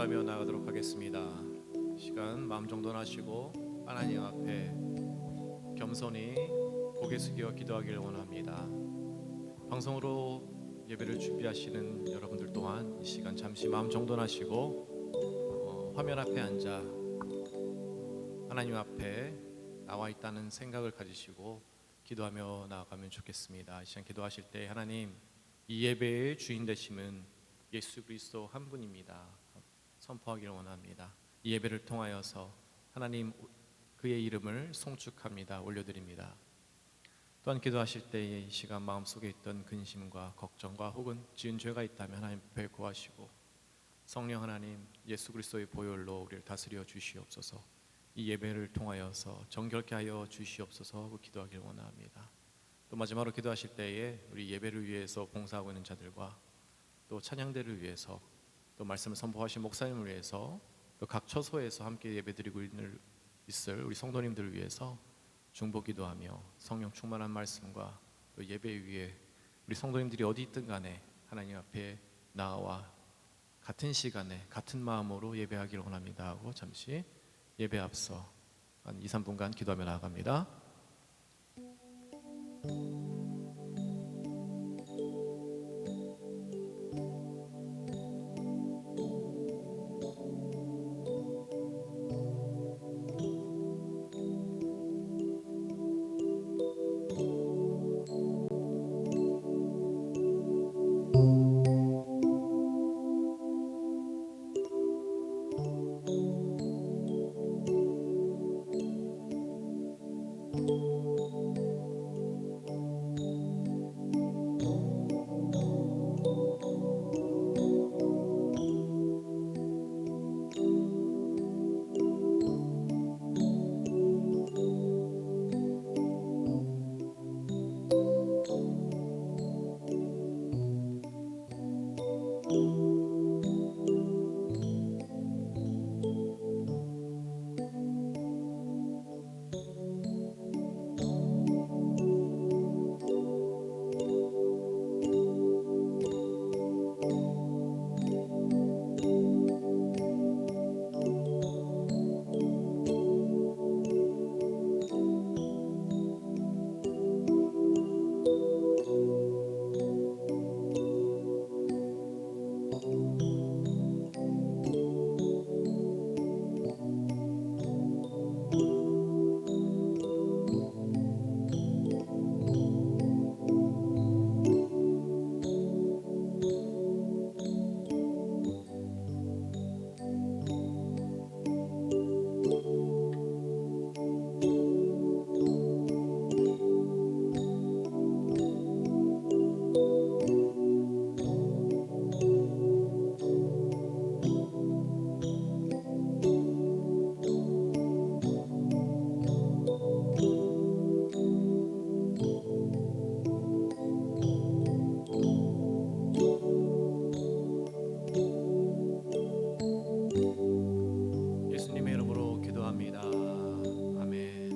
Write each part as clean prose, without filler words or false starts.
기도하며 나가도록 하겠습니다. 이 시간 마음 정돈하시고 하나님 앞에 겸손히 고개 숙여 기도하기를 원합니다. 방송으로 예배를 준비하시는 여러분들 또한 이 시간 잠시 마음 정돈하시고 화면 앞에 앉아 하나님 앞에 나와 있다는 생각을 가지시고 기도하며 나아가면 좋겠습니다. 이 시간 기도하실 때 하나님, 이 예배의 주인 되심은 예수 그리스도 한 분입니다. 선포하기를 원합니다. 이 예배를 통하여서 하나님 그의 이름을 송축합니다. 올려드립니다. 또한 기도하실 때에 이 시간 마음속에 있던 근심과 걱정과 혹은 지은 죄가 있다면 하나님 앞에 고하시고, 성령 하나님 예수 그리스도의 보혈로 우리를 다스려 주시옵소서. 이 예배를 통하여서 정결케 하여 주시옵소서 하고 기도하기를 원합니다. 또 마지막으로 기도하실 때에 우리 예배를 위해서 봉사하고 있는 자들과 또 찬양대를 위해서 또 말씀을 선포하신 목사님을 위해서 또 각 처소에서 함께 예배드리고 있을 우리 성도님들을 위해서 중보 기도하며 성령 충만한 말씀과 또 예배 위에 우리 성도님들이 어디 있든 간에 하나님 앞에 나와 같은 시간에 같은 마음으로 예배하기를 원합니다 하고 잠시 예배 앞서 한 2-3분간 기도하며 나아갑니다. 예수님의 이름으로 기도합니다. 아멘.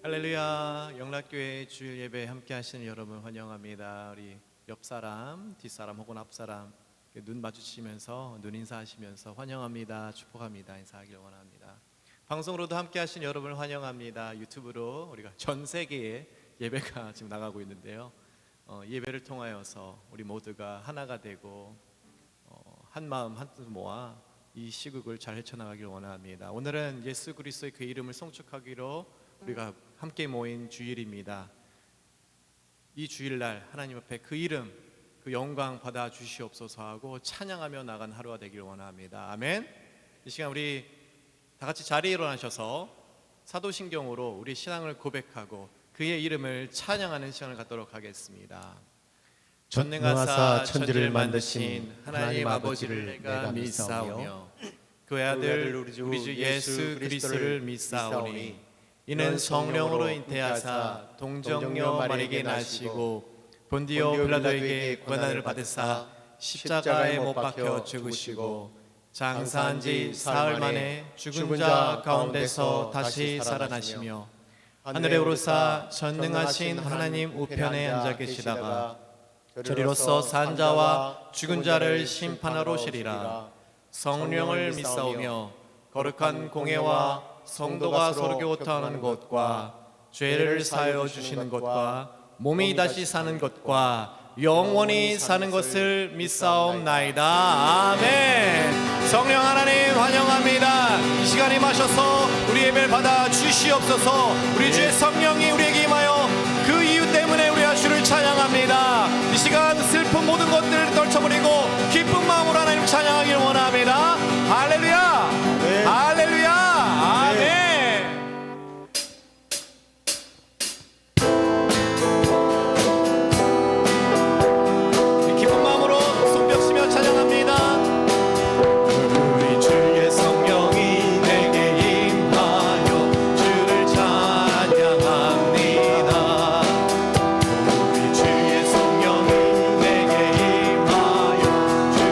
할렐루야. 영락교회 주일 예배 함께 하시는 여러분 환영합니다. 우리 옆사람, 뒷사람 혹은 앞사람 눈 마주치면서 눈 인사하시면서 환영합니다, 축복합니다 인사하기를 원합니다. 방송으로도 함께 하신 여러분을 환영합니다. 유튜브로 우리가 전 세계에 예배가 지금 나가고 있는데요, 예배를 통하여서 우리 모두가 하나가 되고 한 마음 한 뜻 모아 이 시국을 잘 헤쳐나가기를 원합니다. 오늘은 예수 그리스도의 그 이름을 송축하기로 우리가 함께 모인 주일입니다. 이 주일날 하나님 앞에 그 이름, 그 영광 받아 주시옵소서 하고 찬양하며 나간 하루가 되기를 원합니다. 아멘. 이 시간 우리 다 같이 자리에 일어나셔서 사도신경으로 우리 신앙을 고백하고 그의 이름을 찬양하는 시간을 갖도록 하겠습니다. 전능하사 천지를 만드신 하나님 아버지를 내가 믿사오며 그의 아들 우리 주 예수 그리스도를 믿사오니 이는 성령으로 잉태하사 동정녀 마리에게 나시고 본디오 빌라도에게 고난을 받으사 십자가에 못 박혀 죽으시고 장사한 지 사흘 만에 죽은 자 가운데서 다시 살아나시며 하늘에 오르사 전능하신 하나님 우편에 앉아 계시다가 저리로서 산 자와 죽은 자를 심판하러 오시리라. 성령을 믿사오며 거룩한 공예와 성도가 서로 교통하는 것과 죄를 사하여 주시는 것과 몸이 다시 사는 것과 영원히 사는 것을 믿사옵나이다. 아멘. 성령 하나님 환영합니다. 이 시간에 임하셔서 우리 예배를 받아 주시옵소서. 우리 주의 성령이 우리에게 임하여 그 이유 때문에 우리가 주를 찬양합니다. 이 시간 슬픈 모든 것들을 떨쳐버리고 기쁜 마음으로 하나님 찬양하기를 원합니다. 할렐루야. 네. 할렐루야. 아멘. 기쁜 마음으로 손뼉치며 찬양합니다. 우리 주의 성령이 내게 임하여 주를 찬양합니다. 우리 주의 성령이 내게 임하여 주를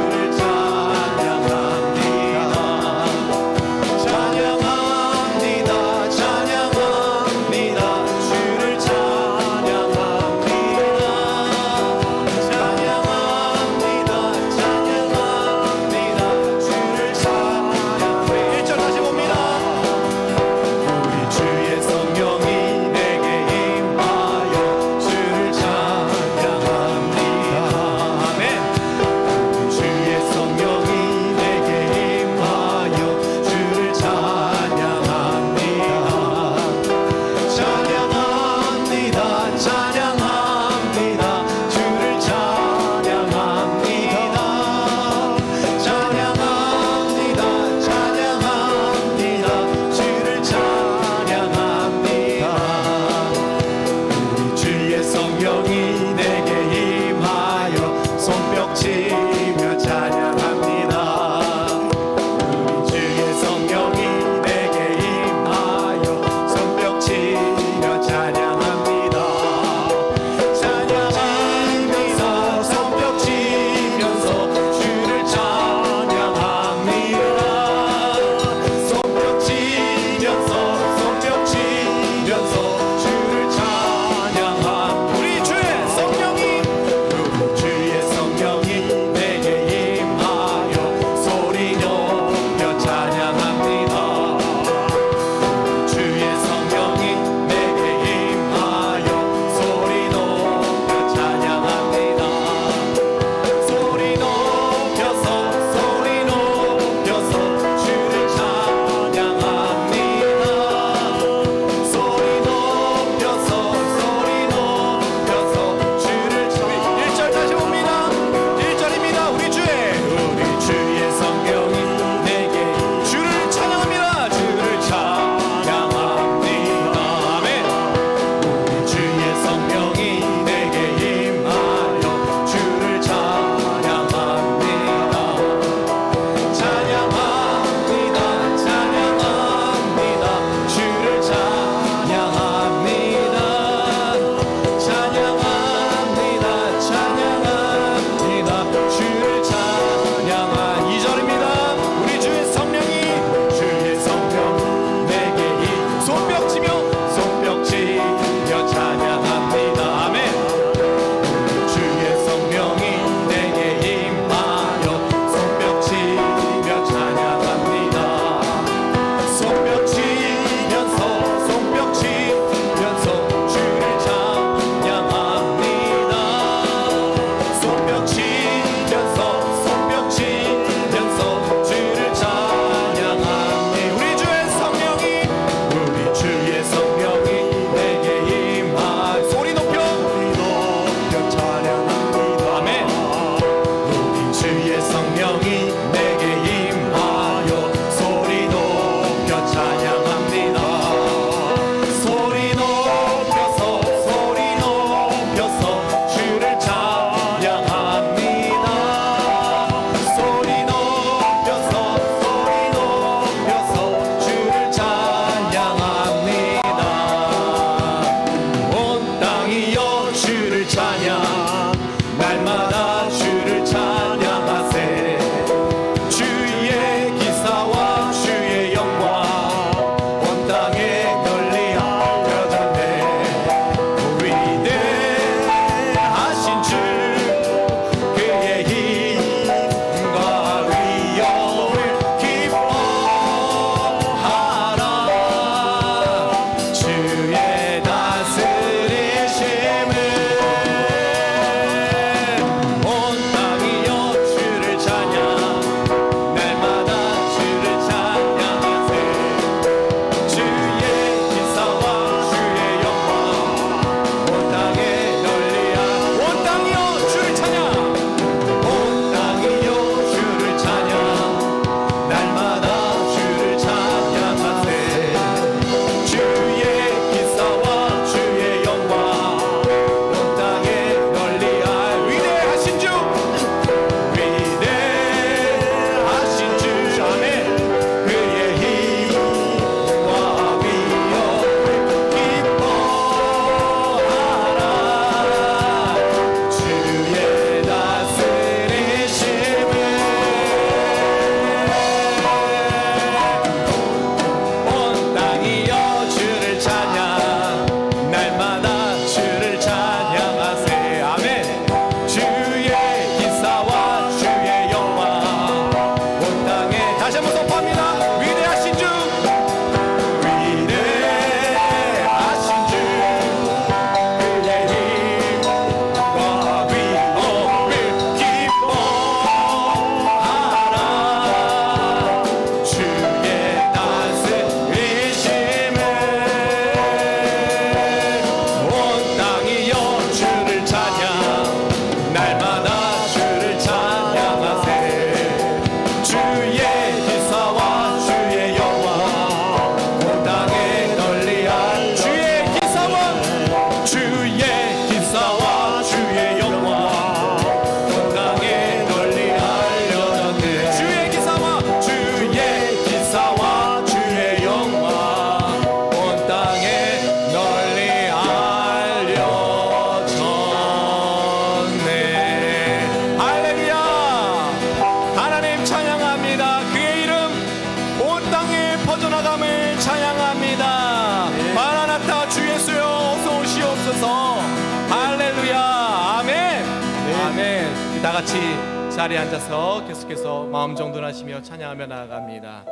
자리에 앉아서 계속해서 마음 정돈하시며 찬양하며 나아갑니다.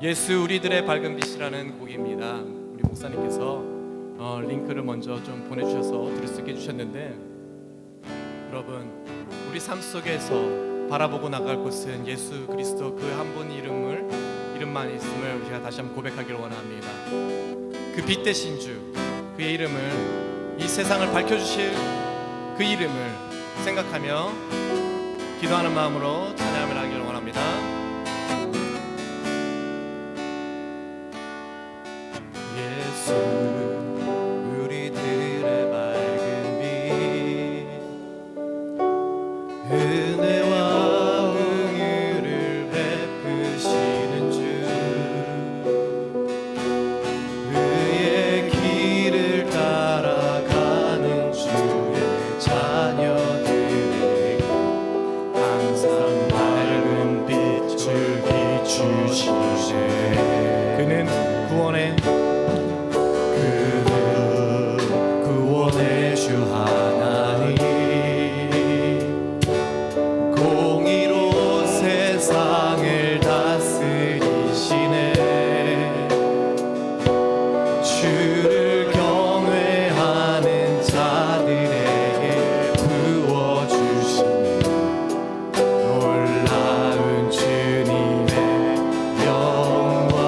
예수 우리들의 밝은 빛이라는 곡입니다. 우리 목사님께서 링크를 먼저 좀 보내주셔서 들을 수 있게 해주셨는데, 여러분 우리 삶 속에서 바라보고 나갈 곳은 예수 그리스도 그 한 분 이름만 있음을 우리가 다시 한번 고백하기를 원합니다. 그 빛 대신 주, 그의 이름을, 이 세상을 밝혀주실 그 이름을 생각하며 기도하는 마음으로 찬양하며 나가기를 원합니다. 예수 우리들의 밝은 빛, 은혜와 긍휼을 베푸시는 주, 그의 길을 따라가는 주의 자녀들에게 항상 밝은 빛을 비추시네. 그는 구원의 주 하나님, 공의로 세상을 다스리시네. 주를 경외하는 자들에게 부어주시네. 놀라운 주님의 영광.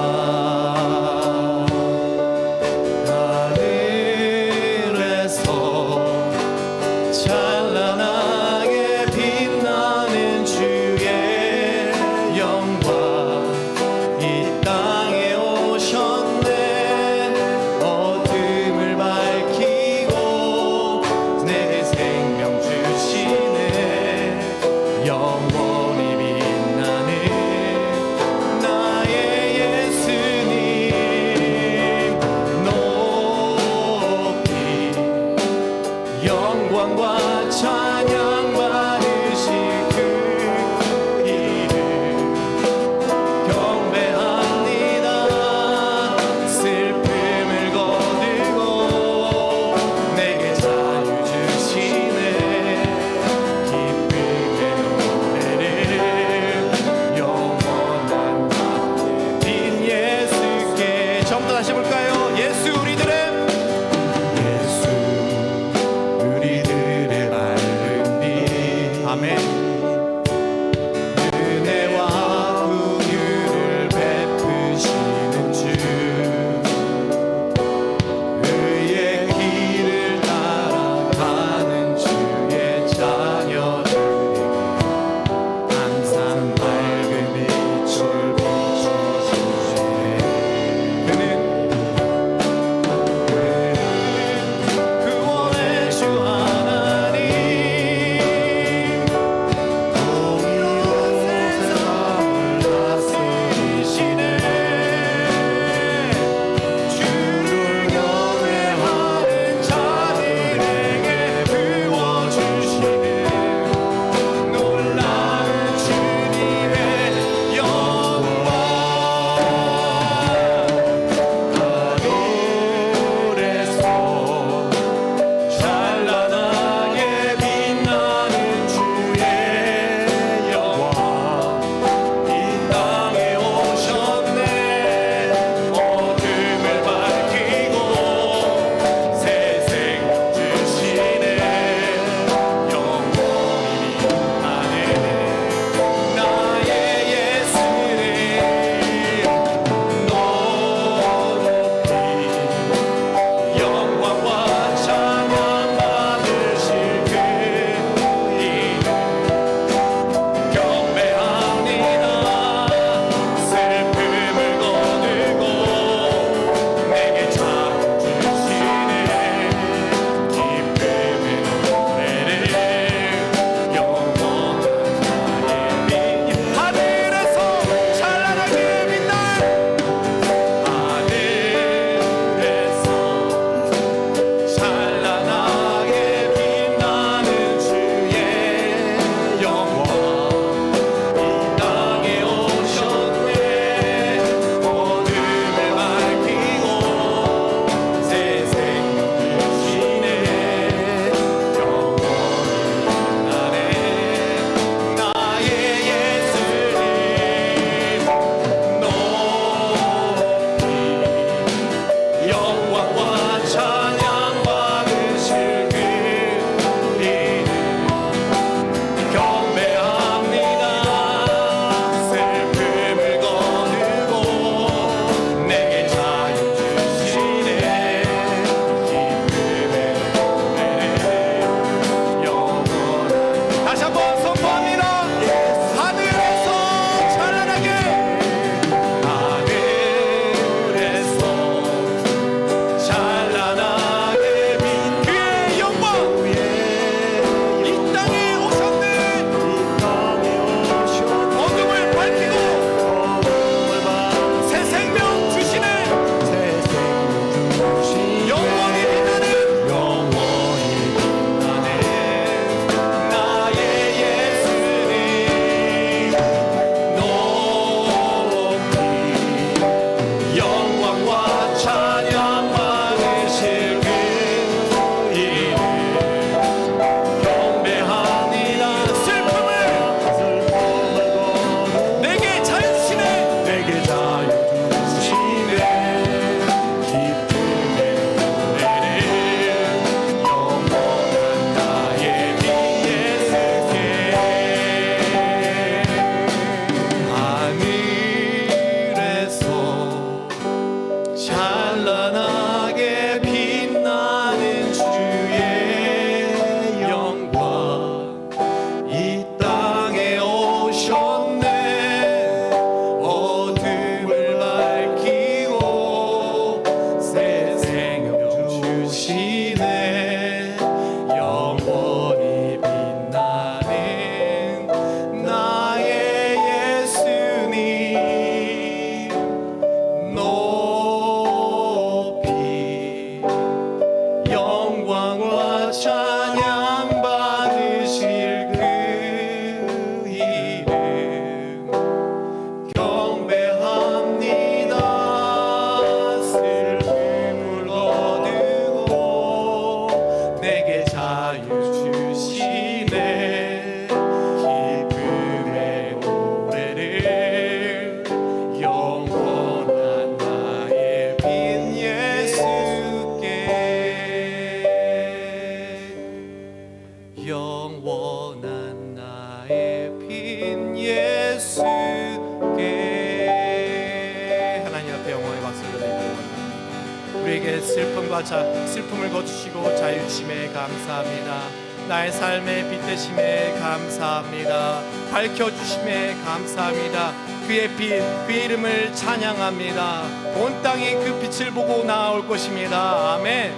슬픔을 거두시고 자유 주심에 감사합니다. 나의 삶의 빛 되심에 감사합니다. 밝혀주심에 감사합니다. 그의 빛, 그의 이름을 찬양합니다. 온 땅이 그 빛을 보고 나아올 것입니다. 아멘.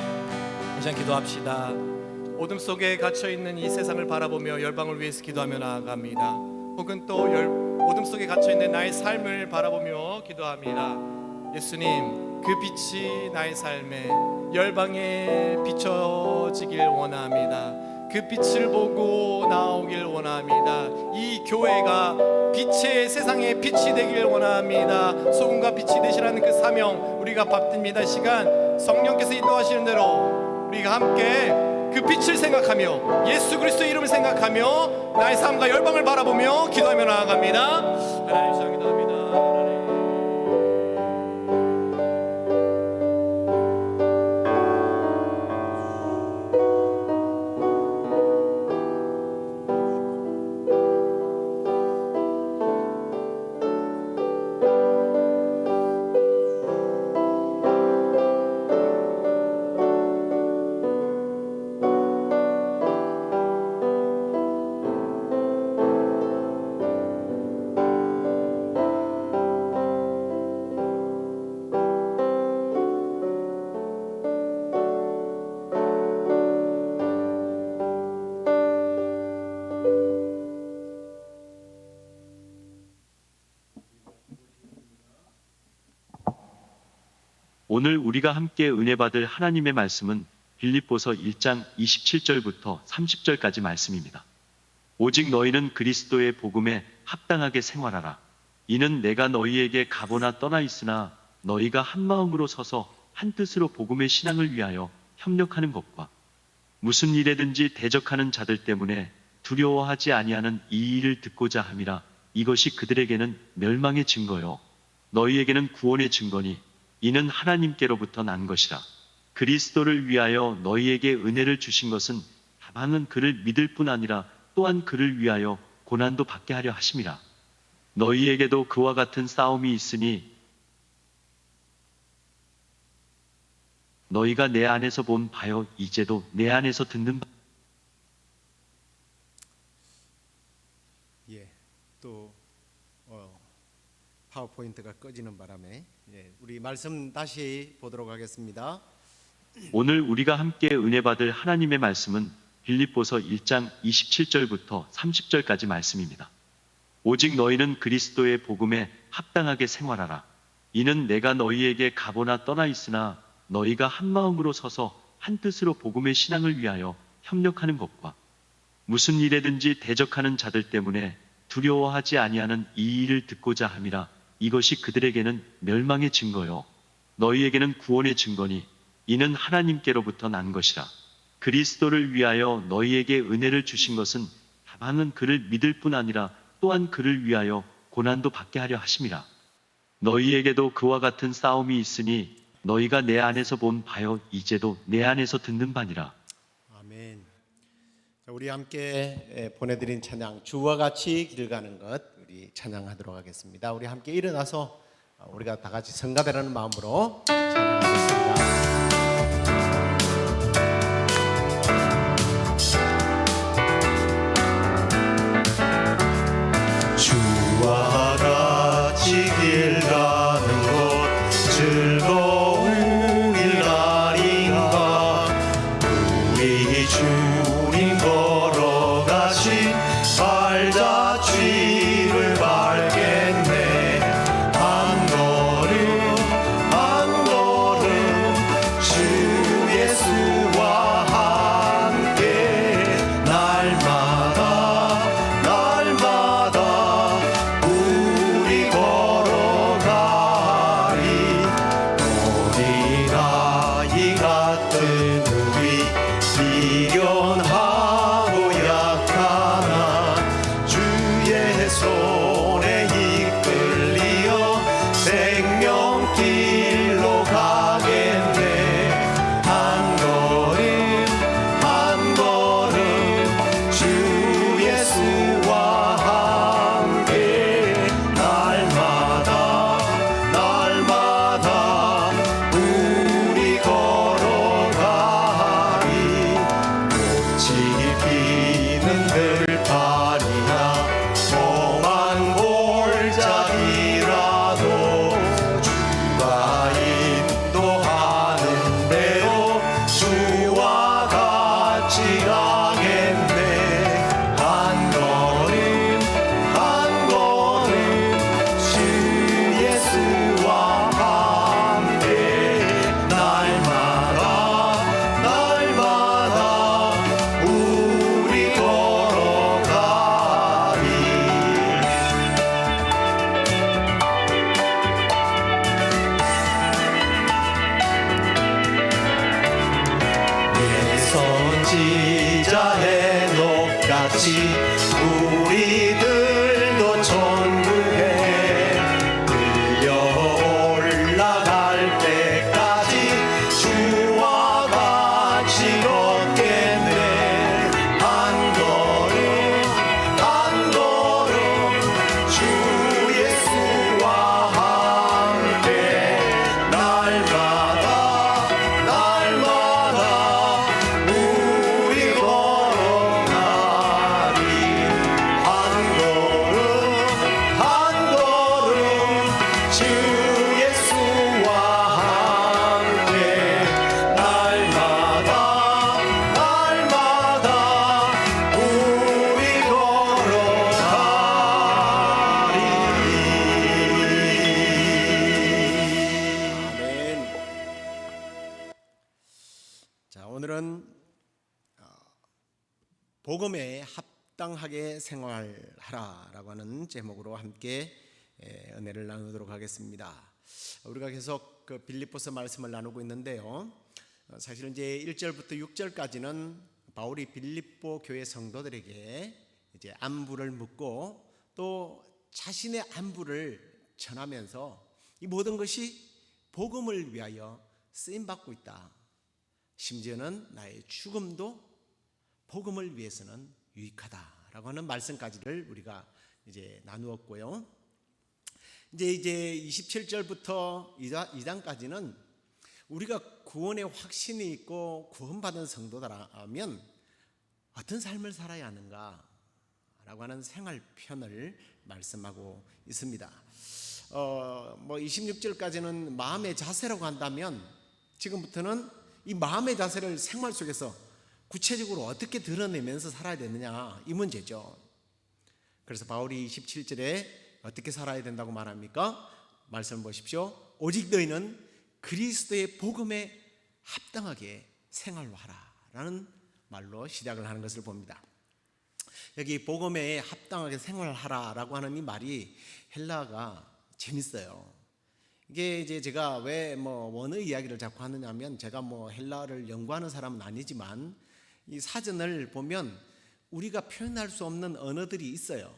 이제 기도합시다. 어둠 속에 갇혀있는 이 세상을 바라보며 열방을 위해서 기도하며 나아갑니다. 혹은 또 어둠 속에 갇혀있는 나의 삶을 바라보며 기도합니다. 예수님, 그 빛이 나의 삶에 열방에 비춰지길 원합니다. 그 빛을 보고 나오길 원합니다. 이 교회가 빛의 세상의 빛이 되길 원합니다. 소금과 빛이 되시라는 그 사명 우리가 받듭니다. 시간 성령께서 인도하시는 대로 우리가 함께 그 빛을 생각하며 예수 그리스도의 이름을 생각하며 나의 삶과 열방을 바라보며 기도하며 나아갑니다. 하나님 상 기도합니다. 오늘 우리가 함께 은혜 받을 하나님의 말씀은 빌립보서 1장 27절부터 30절까지 말씀입니다. 오직 너희는 그리스도의 복음에 합당하게 생활하라. 이는 내가 너희에게 가보나 떠나 있으나 너희가 한 마음으로 서서 한 뜻으로 복음의 신앙을 위하여 협력하는 것과 무슨 일에든지 대적하는 자들 때문에 두려워하지 아니하는 이 일을 듣고자 함이라. 이것이 그들에게는 멸망의 증거요 너희에게는 구원의 증거니 이는 하나님께로부터 난 것이라. 그리스도를 위하여 너희에게 은혜를 주신 것은 다만은 그를 믿을 뿐 아니라 또한 그를 위하여 고난도 받게 하려 하심이라. 너희에게도 그와 같은 싸움이 있으니 너희가 내 안에서 본 바요 이제도 내 안에서 듣는 바. 또 파워포인트가 꺼지는 바람에 우리 말씀 다시 보도록 하겠습니다. 오늘 우리가 함께 은혜 받을 하나님의 말씀은 빌립보서 1장 27절부터 30절까지 말씀입니다. 오직 너희는 그리스도의 복음에 합당하게 생활하라. 이는 내가 너희에게 가보나 떠나 있으나 너희가 한 마음으로 서서 한 뜻으로 복음의 신앙을 위하여 협력하는 것과 무슨 일에든지 대적하는 자들 때문에 두려워하지 아니하는 이 일을 듣고자 함이라. 이것이 그들에게는 멸망의 증거요 너희에게는 구원의 증거니 이는 하나님께로부터 난 것이라. 그리스도를 위하여 너희에게 은혜를 주신 것은 다만은 그를 믿을 뿐 아니라 또한 그를 위하여 고난도 받게 하려 하심이라. 너희에게도 그와 같은 싸움이 있으니 너희가 내 안에서 본 바요 이제도 내 안에서 듣는 바니라. 아멘. 자, 우리 함께 보내드린 찬양 주와 같이 길 가는 것 우리 찬양하도록 하겠습니다. 우리 함께 일어나서 우리가 다 같이 성가대라는 마음으로 찬양하겠습니다. 주와 같이 길 가는 곳 즐거운 일날인가. 우리 주님 걸어가신 발자취를 밟겠네. 한 걸음 한 걸음 같이 우리들도 천국에 들려 올라갈 때까지 주와 같이 걷겠네. 한 걸음 한 걸음 주 예수와 함께 날마다 날마다 우리 걸어가리. 한 걸음 주 예수와 함께 날마다 날마다 우리 걸어가리. 아멘. 자, 오늘은 복음에 합당하게 생활하라라고 하는 제목으로 함께 은혜를 나누도록 하겠습니다. 우리가 계속 그 빌립보서 말씀을 나누고 있는데요. 사실 이제 1절부터 6절까지는 바울이 빌립보 교회 성도들에게 이제 안부를 묻고 또 자신의 안부를 전하면서 이 모든 것이 복음을 위하여 쓰임 받고 있다. 심지어는 나의 죽음도 복음을 위해서는 유익하다라고 하는 말씀까지를 우리가 이제 나누었고요. 이제 27절부터 2장까지는 우리가 구원의 확신이 있고 구원받은 성도라면 어떤 삶을 살아야 하는가라고 하는 생활편을 말씀하고 있습니다. 26절까지는 마음의 자세라고 한다면 지금부터는 이 마음의 자세를 생활 속에서 구체적으로 어떻게 드러내면서 살아야 되느냐, 이 문제죠. 그래서 바울이 27절에 어떻게 살아야 된다고 말합니까? 말씀 보십시오. 오직 너희는 그리스도의 복음에 합당하게 생활하라 라는 말로 시작을 하는 것을 봅니다. 여기 복음에 합당하게 생활하라 라고 하는 이 말이 헬라어가 재밌어요. 이게 이제 제가 왜 원어 이야기를 자꾸 하느냐 하면, 제가 헬라어를 연구하는 사람은 아니지만 이 사전을 보면 우리가 표현할 수 없는 언어들이 있어요.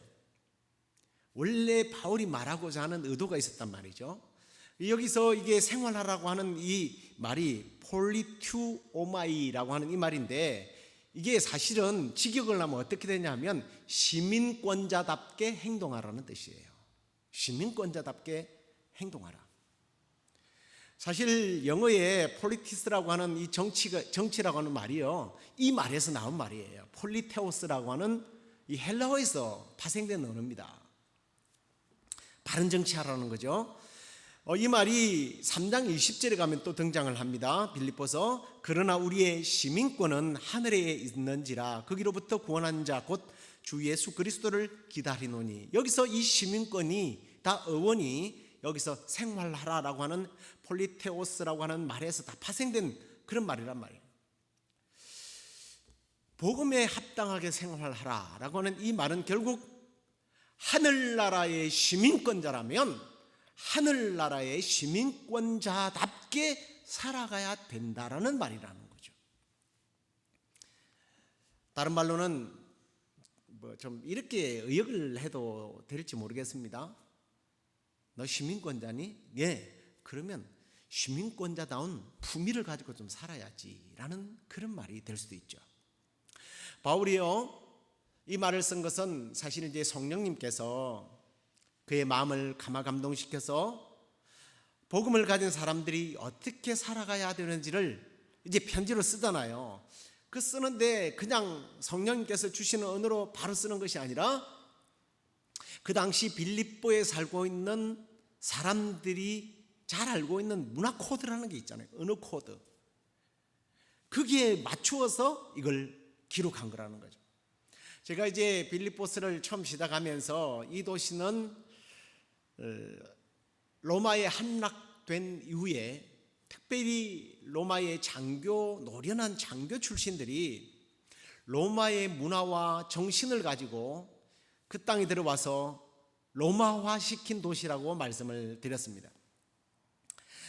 원래 바울이 말하고자 하는 의도가 있었단 말이죠. 여기서 이게 생활하라고 하는 이 말이 폴리투오마이라고 하는 이 말인데, 이게 사실은 직역을 하면 어떻게 되냐면 시민권자답게 행동하라는 뜻이에요. 시민권자답게 행동하라. 사실 영어에 폴리티스라고 하는 이 정치라고 하는 말이요, 이 말에서 나온 말이에요. 폴리테오스라고 하는 이 헬라어에서 파생된 언어입니다. 바른 정치하라는 거죠. 이 말이 3장 20절에 가면 또 등장을 합니다. 빌립보서 그러나 우리의 시민권은 하늘에 있는지라 거기로부터 구원한 자 곧 주 예수 그리스도를 기다리노니. 여기서 이 시민권이 다 어원이 여기서 생활하라라고 하는 폴리테오스라고 하는 말에서 다 파생된 그런 말이란 말이에요. 복음에 합당하게 생활하라라고 하는 이 말은 결국 하늘나라의 시민권자라면 하늘나라의 시민권자답게 살아가야 된다라는 말이라는 거죠. 다른 말로는 좀 이렇게 의역을 해도 될지 모르겠습니다. 너 시민권자니? 예. 그러면 시민권자다운 품위를 가지고 좀 살아야지라는 그런 말이 될 수도 있죠. 바울이요, 이 말을 쓴 것은 사실 이제 성령님께서 그의 마음을 감화감동시켜서 복음을 가진 사람들이 어떻게 살아가야 되는지를 이제 편지로 쓰잖아요. 그 쓰는데 그냥 성령님께서 주시는 언어로 바로 쓰는 것이 아니라 그 당시 빌립보에 살고 있는 사람들이 잘 알고 있는 문화 코드라는 게 있잖아요. 언어 코드. 거기에 맞추어서 이걸 기록한 거라는 거죠. 제가 이제 빌립보스를 처음 시작하면서 이 도시는 로마에 함락된 이후에 특별히 로마의 노련한 장교 출신들이 로마의 문화와 정신을 가지고 그 땅에 들어와서 로마화시킨 도시라고 말씀을 드렸습니다.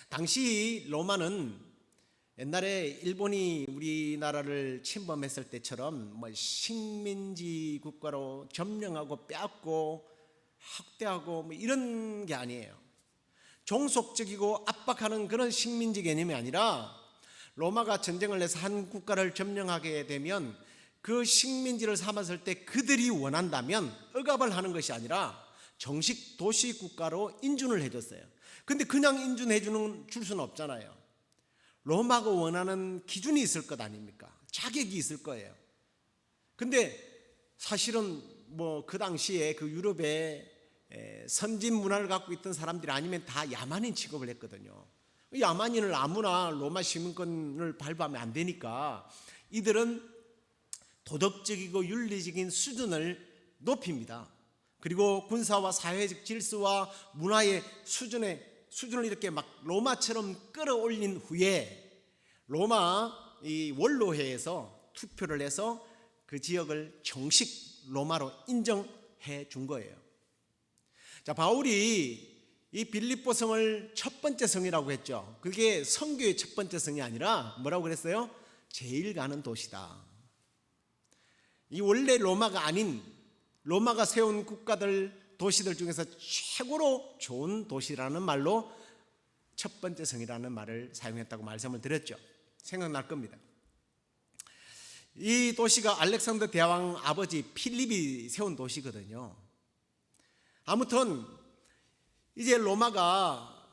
당시 로마는 옛날에 일본이 우리나라를 침범했을 때처럼 뭐 식민지 국가로 점령하고 빼앗고 학대하고 뭐 이런 게 아니에요. 종속적이고 압박하는 그런 식민지 개념이 아니라 로마가 전쟁을 해서 한 국가를 점령하게 되면 그 식민지를 삼았을 때 그들이 원한다면 억압을 하는 것이 아니라 정식 도시 국가로 인준을 해줬어요. 근데 그냥 인준해 줄 수는 없잖아요. 로마가 원하는 기준이 있을 것 아닙니까? 자격이 있을 거예요. 근데 사실은 뭐 그 당시에 그 유럽의 선진 문화를 갖고 있던 사람들이 아니면 다 야만인 취급을 했거든요. 야만인을 아무나 로마 시민권을 발부하면 안 되니까 이들은 도덕적이고 윤리적인 수준을 높입니다. 그리고 군사와 사회적 질서와 문화의 수준을 이렇게 막 로마처럼 끌어올린 후에 로마 이 원로회에서 투표를 해서 그 지역을 정식 로마로 인정해 준 거예요. 자, 바울이 이 빌립보 성을 첫 번째 성이라고 했죠. 그게 성교의 첫 번째 성이 아니라 뭐라고 그랬어요? 제일 가는 도시다. 이 원래 로마가 아닌 로마가 세운 도시들 중에서 최고로 좋은 도시라는 말로 첫 번째 성이라는 말을 사용했다고 말씀을 드렸죠. 생각날 겁니다. 이 도시가 알렉산더 대왕 아버지 필립이 세운 도시거든요. 아무튼 이제 로마가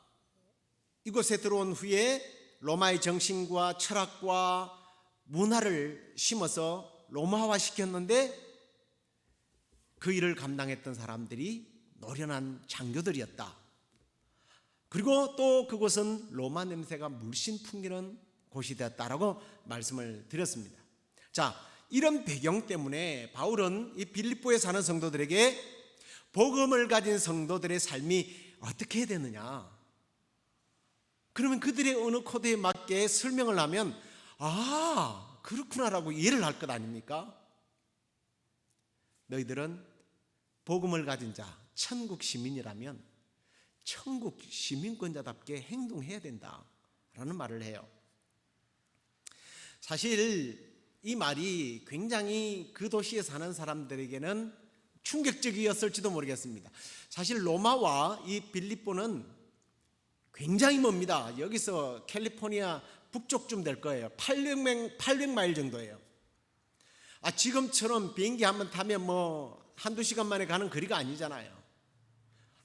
이곳에 들어온 후에 로마의 정신과 철학과 문화를 심어서 로마화 시켰는데 그 일을 감당했던 사람들이 노련한 장교들이었다. 그리고 또 그곳은 로마 냄새가 물씬 풍기는 곳이 되었다라고 말씀을 드렸습니다. 자, 이런 배경 때문에 바울은 이 빌립보에 사는 성도들에게 복음을 가진 성도들의 삶이 어떻게 해야 되느냐, 그러면 그들의 언어 코드에 맞게 설명을 하면 아, 그렇구나라고 이해를 할 것 아닙니까? 너희들은 복음을 가진 자, 천국 시민이라면 천국 시민권자답게 행동해야 된다라는 말을 해요. 사실 이 말이 굉장히 그 도시에 사는 사람들에게는 충격적이었을지도 모르겠습니다. 사실 로마와 이 빌립보는 굉장히 멉니다. 여기서 캘리포니아 북쪽쯤 될 거예요. 800마일 정도예요. 지금처럼 비행기 한번 타면 뭐 한두 시간 만에 가는 거리가 아니잖아요.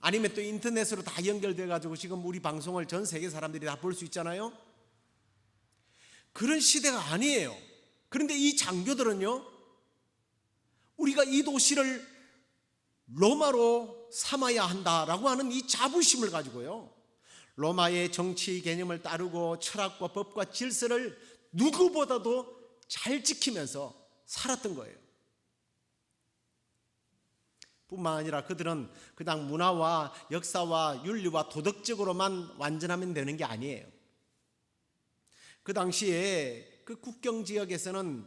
아니면 또 인터넷으로 다 연결돼 가지고 지금 우리 방송을 전 세계 사람들이 다 볼 수 있잖아요. 그런 시대가 아니에요. 그런데 이 장교들은요, 우리가 이 도시를 로마로 삼아야 한다라고 하는 이 자부심을 가지고요, 로마의 정치 개념을 따르고 철학과 법과 질서를 누구보다도 잘 지키면서 살았던 거예요. 뿐만 아니라 그들은 그냥 문화와 역사와 윤리와 도덕적으로만 완전하면 되는 게 아니에요. 그 당시에 그 국경 지역에서는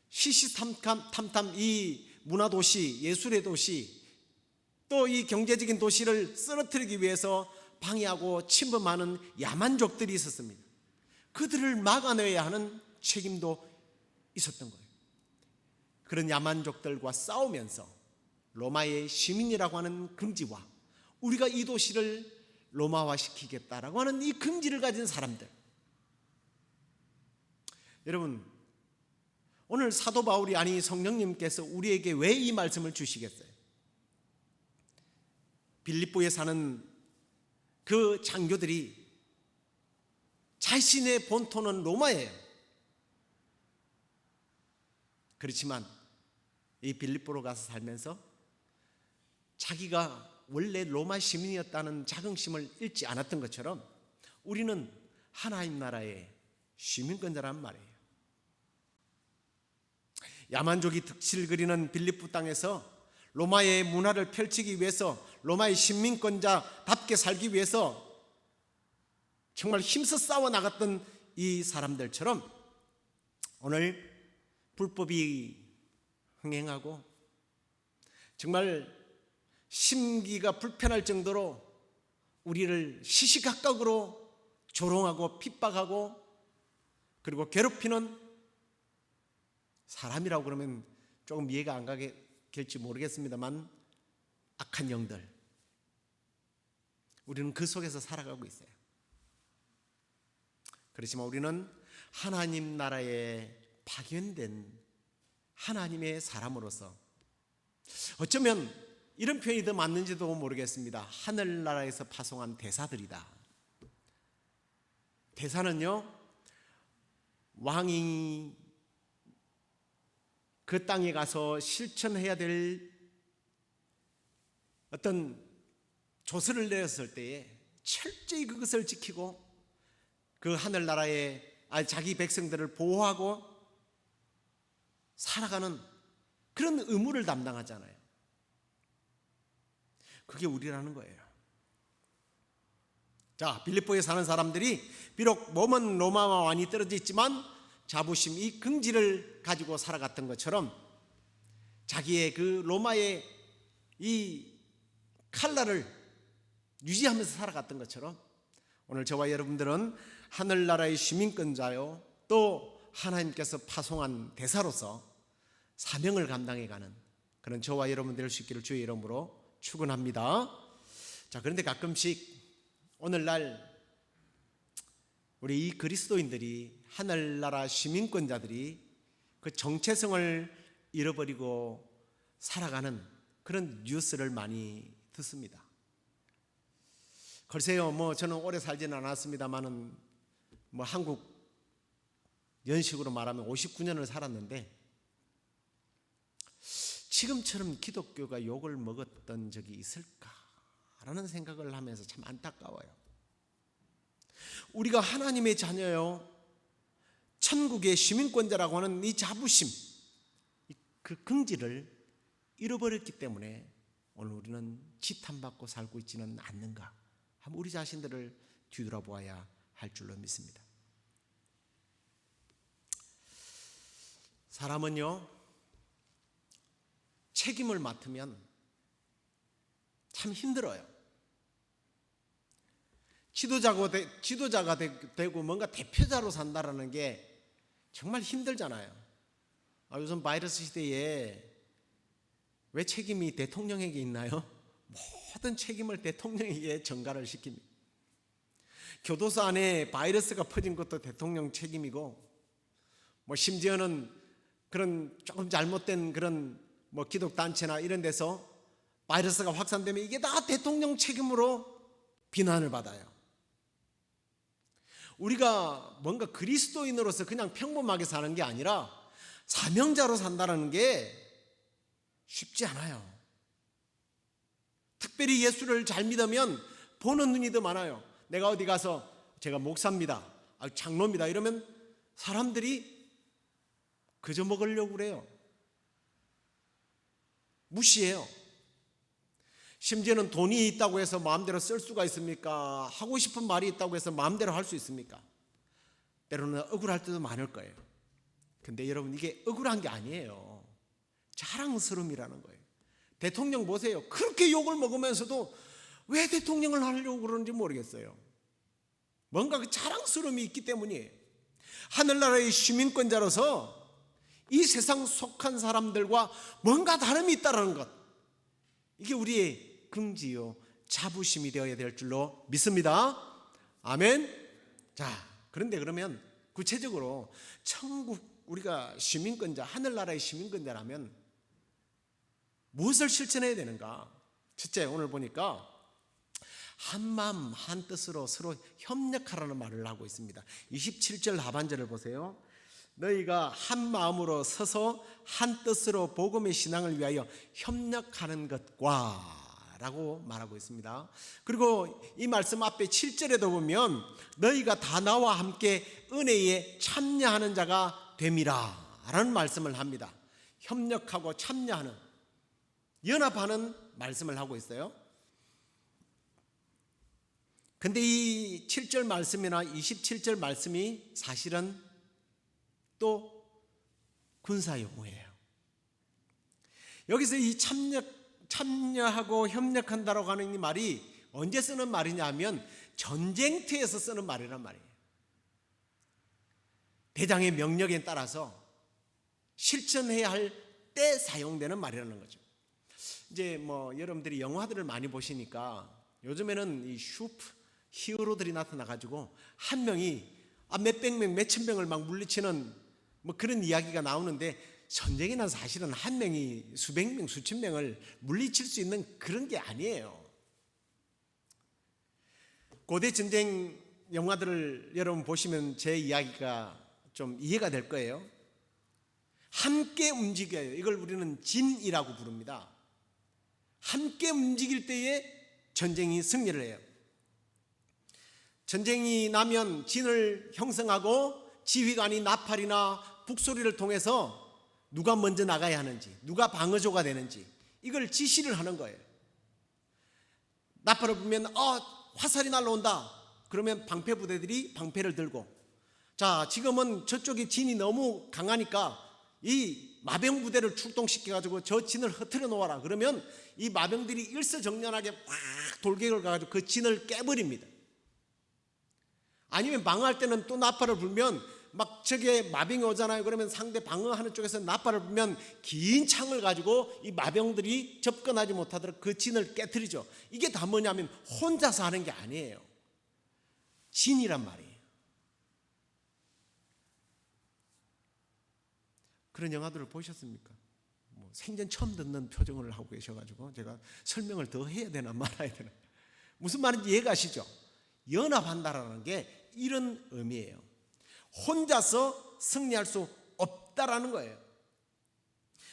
시시탐탐 이 문화도시, 예술의 도시, 또 이 경제적인 도시를 쓰러뜨리기 위해서 방해하고 침범하는 야만족들이 있었습니다. 그들을 막아내야 하는 책임도 있었던 거예요. 그런 야만족들과 싸우면서 로마의 시민이라고 하는 긍지와 우리가 이 도시를 로마화시키겠다라고 하는 이 긍지를 가진 사람들, 여러분, 오늘 사도 바울이 아니 성령님께서 우리에게 왜 이 말씀을 주시겠어요? 빌립보에 사는 그 장교들이 자신의 본토는 로마예요. 그렇지만 이 빌립보로 가서 살면서 자기가 원래 로마 시민이었다는 자긍심을 잃지 않았던 것처럼 우리는 하나님 나라의 시민권자란 말이에요. 야만족이 득실을 그리는 빌립보 땅에서 로마의 문화를 펼치기 위해서, 로마의 시민권자답게 살기 위해서 정말 힘써 싸워 나갔던 이 사람들처럼 오늘 불법이 흥행하고 정말 심기가 불편할 정도로 우리를 시시각각으로 조롱하고 핍박하고 그리고 괴롭히는 사람이라고 그러면 조금 이해가 안 가게 될지 모르겠습니다만 악한 영들, 우리는 그 속에서 살아가고 있어요. 그렇지만 우리는 하나님 나라에 파견된 하나님의 사람으로서 어쩌면 이런 표현이 더 맞는지도 모르겠습니다. 하늘나라에서 파송한 대사들이다. 대사는요, 왕이 그 땅에 가서 실천해야 될 어떤 조서를 내렸을 때에 철저히 그것을 지키고 그 하늘나라의 자기 백성들을 보호하고 살아가는 그런 의무를 담당하잖아요. 그게 우리라는 거예요. 자, 빌립보에 사는 사람들이 비록 몸은 로마와 많이 떨어져 있지만 자부심, 이 긍지를 가지고 살아갔던 것처럼 자기의 그 로마의 이 칼날을 유지하면서 살아갔던 것처럼 오늘 저와 여러분들은 하늘나라의 시민권자요, 또 하나님께서 파송한 대사로서 사명을 감당해가는 그런 저와 여러분 될 수 있기를 주의 이름으로 축원합니다. 자, 그런데 가끔씩 오늘날 우리 이 그리스도인들이, 하늘나라 시민권자들이 그 정체성을 잃어버리고 살아가는 그런 뉴스를 많이 듣습니다. 글쎄요, 저는 오래 살지는 않았습니다만은 한국 연식으로 말하면 59년을 살았는데 지금처럼 기독교가 욕을 먹었던 적이 있을까라는 생각을 하면서 참 안타까워요. 우리가 하나님의 자녀요, 천국의 시민권자라고 하는 이 자부심, 그 긍지를 잃어버렸기 때문에 오늘 우리는 지탄받고 살고 있지는 않는가, 한번 우리 자신들을 뒤돌아보아야 할 줄로 믿습니다. 사람은요, 책임을 맡으면 참 힘들어요. 지도자가 되고 뭔가 대표자로 산다라는 게 정말 힘들잖아요. 요즘 바이러스 시대에 왜 책임이 대통령에게 있나요? 모든 책임을 대통령에게 전가를 시킵니다. 교도소 안에 바이러스가 퍼진 것도 대통령 책임이고, 심지어는 그런 조금 잘못된 그런 기독단체나 이런 데서 바이러스가 확산되면 이게 다 대통령 책임으로 비난을 받아요. 우리가 뭔가 그리스도인으로서 그냥 평범하게 사는 게 아니라 사명자로 산다는 게 쉽지 않아요. 특별히 예수를 잘 믿으면 보는 눈이 더 많아요. 내가 어디 가서 제가 목사입니다, 장로입니다 이러면 사람들이 그저 먹으려고 그래요. 무시해요. 심지어는 돈이 있다고 해서 마음대로 쓸 수가 있습니까? 하고 싶은 말이 있다고 해서 마음대로 할 수 있습니까? 때로는 억울할 때도 많을 거예요. 근데 여러분, 이게 억울한 게 아니에요. 자랑스러움이라는 거예요. 대통령 보세요. 그렇게 욕을 먹으면서도 왜 대통령을 하려고 그러는지 모르겠어요. 뭔가 그 자랑스러움이 있기 때문이에요. 하늘나라의 시민권자로서 이 세상 속한 사람들과 뭔가 다름이 있다는 것, 이게 우리의 긍지요, 자부심이 되어야 될 줄로 믿습니다. 아멘. 자, 그런데 그러면 구체적으로 천국, 우리가 시민권자, 하늘나라의 시민권자라면 무엇을 실천해야 되는가? 첫째, 오늘 보니까 한마음 한뜻으로 서로 협력하라는 말을 하고 있습니다. 27절 하반절을 보세요. 너희가 한 마음으로 서서 한 뜻으로 복음의 신앙을 위하여 협력하는 것과 라고 말하고 있습니다. 그리고 이 말씀 앞에 7절에도 보면 너희가 다 나와 함께 은혜에 참여하는 자가 됨이라 라는 말씀을 합니다. 협력하고 참여하는, 연합하는 말씀을 하고 있어요. 근데 이 7절 말씀이나 27절 말씀이 사실은 또 군사용어예요. 여기서 이 참여하고 협력한다라고 하는 이 말이 언제 쓰는 말이냐 하면 전쟁터에서 쓰는 말이란 말이에요. 대장의 명령에 따라서 실천해야 할 때 사용되는 말이라는 거죠. 이제 뭐 여러분들이 영화들을 많이 보시니까 요즘에는 이 슈퍼 히어로들이 나타나 가지고 한 명이 몇백 명, 몇천 명을 막 물리치는 뭐 그런 이야기가 나오는데, 전쟁이나 사실은 한 명이 수백 명, 수천 명을 물리칠 수 있는 그런 게 아니에요. 고대 전쟁 영화들을 여러분 보시면 제 이야기가 좀 이해가 될 거예요. 함께 움직여요. 이걸 우리는 진이라고 부릅니다. 함께 움직일 때에 전쟁이 승리를 해요. 전쟁이 나면 진을 형성하고 지휘관이 나팔이나 북소리를 통해서 누가 먼저 나가야 하는지, 누가 방어조가 되는지 이걸 지시를 하는 거예요. 나팔을 불면 화살이 날라온다. 그러면 방패부대들이 방패를 들고, 자, 지금은 저쪽에 진이 너무 강하니까 이 마병 부대를 출동시켜가지고 저 진을 흐트려 놓아라. 그러면 이 마병들이 일사정연하게 확 돌격을 가가지고 그 진을 깨버립니다. 아니면 방어할 때는 또 나팔을 불면 막 저게 마병이 오잖아요. 그러면 상대 방어하는 쪽에서 나팔을 불면 긴 창을 가지고 이 마병들이 접근하지 못하도록 그 진을 깨트리죠. 이게 다 뭐냐면 혼자서 하는 게 아니에요. 진이란 말이에요. 그런 영화들을 보셨습니까? 뭐 생전 처음 듣는 표정을 하고 계셔가지고 제가 설명을 더 해야 되나 말아야 되나, 무슨 말인지 이해가시죠? 연합한다라는 게 이런 의미예요. 혼자서 승리할 수 없다라는 거예요.